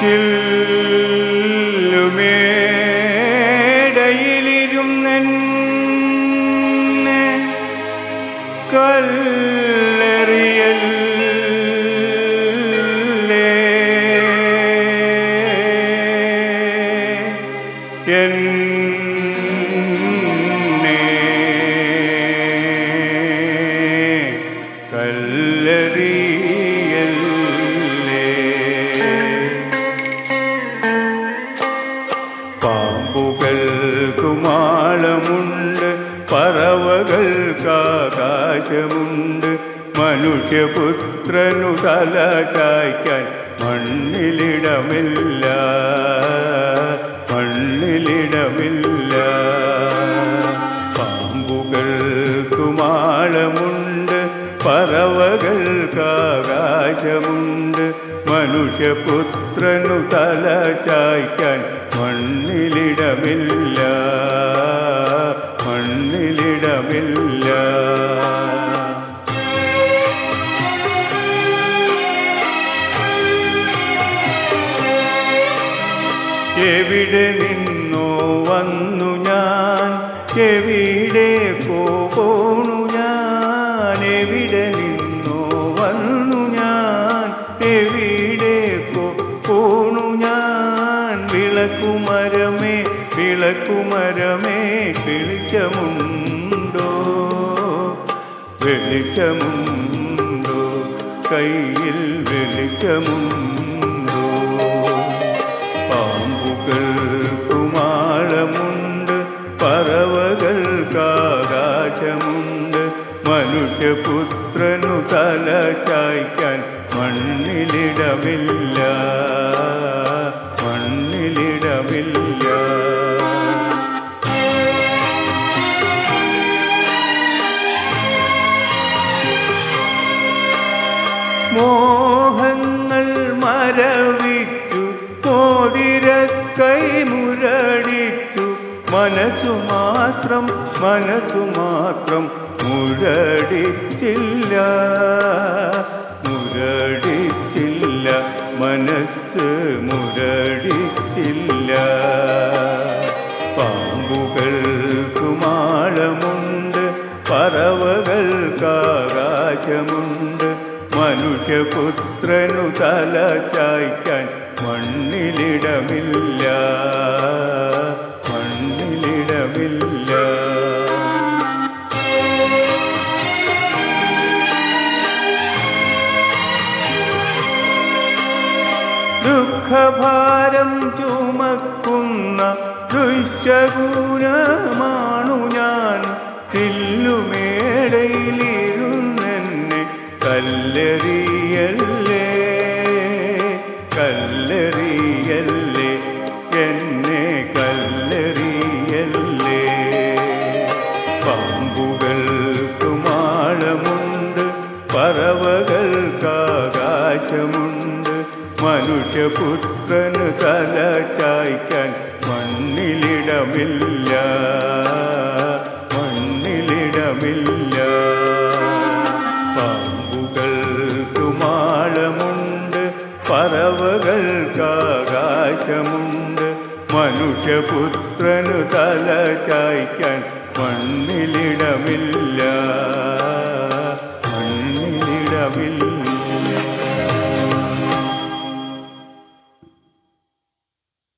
ചില്ലുമേടയിലിരുന്നെന്നെ കല്ലെറിയല്ലേ എന്നെ കല്ലെറിയല്ലേ. പാമ്പുകൾക്കു മാളമുണ്ട്, പറവകൾക്കാകാശമുണ്ട്, മനുഷ്യപുത്രനു തല ചായ്ക്കാൻ മണ്ണിലിടമില്ല, മണ്ണിലിടമില്ല. പാമ്പുകൾക്കു മാളമുണ്ട്, പറവകൾക്കാകാശമുണ്ട്, മനുഷ്യപുത്രനു തല ചായ്ക്കാൻ മണ്ണിലിടമില്ല, മണ്ണിലിടമില്ല. എവിടെ നിന്നോ വന്നു ഞാൻ, എവിടേക്കോ പോണു ഞാൻ. എവിടെ നിന്നോ വന്നു ഞാൻ, എവിടേക്കോ പോണു ഞാൻ. വിളക്കുമരമേ വിളക്കുമരമേ വെളിച്ചമുണ്ടോ, വെളിച്ചമുണ്ടോ, കയ്യിൽ വെളിച്ചമുണ്ടോ. പാമ്പുകൾക്കു മാളമുണ്ട്, പറവകൾക്കാകാശമുണ്ട്, മനുഷ്യപുത്രനു തല ചായ്ക്കാൻ മണ്ണിലിടമില്ല, മണ്ണിലിടമില്ല. മോഹങ്ങൾ മരവിച്ചു, മോതിരക്കൈ മുരടിച്ചു, മനസ്സു മാത്രം, മനസ്സു മാത്രം മുരടിച്ചില്ല, മുരടിച്ചില്ല, മനസ്സ് മുരടിച്ചില്ല. പാമ്പുകൾക്കു മാളമുണ്ട്, പറവകൾക്കാകാശമുണ്ട്, മനുഷ്യപുത്രനു തല ചായ്ക്കാൻ മണ്ണിലിടമില്ല, മണ്ണിലിടമില്ല. ദുഃഖഭാരം ചുമക്കുന്ന ദുശ്ശകുനമാണു ഞാൻ. ചില്ലുമേടയിലിരുന്നെന്നെ കല്ലെറിയല്ലേ, കല്ലെറിയല്ലേ, എന്നെ കല്ലെറിയല്ലേ. പാമ്പുകൾക്കു മാളമുണ്ട്, പറവകൾക്കാകാശമുണ്ട്, മനുഷ്യപുത്രന് തല ചായ്ക്കാൻ മണ്ണിലിടമില്ല, മണ്ണിലിടമില്ല. പാമ്പുകൾക്കു മാളമുണ്ട്, പറവകൾക്കാകാശമുണ്ട്, മനുഷ്യപുത്രനു തല ചായ്ക്കാൻ മണ്ണിലിടമില്ല, മണ്ണിലിടമില്ല.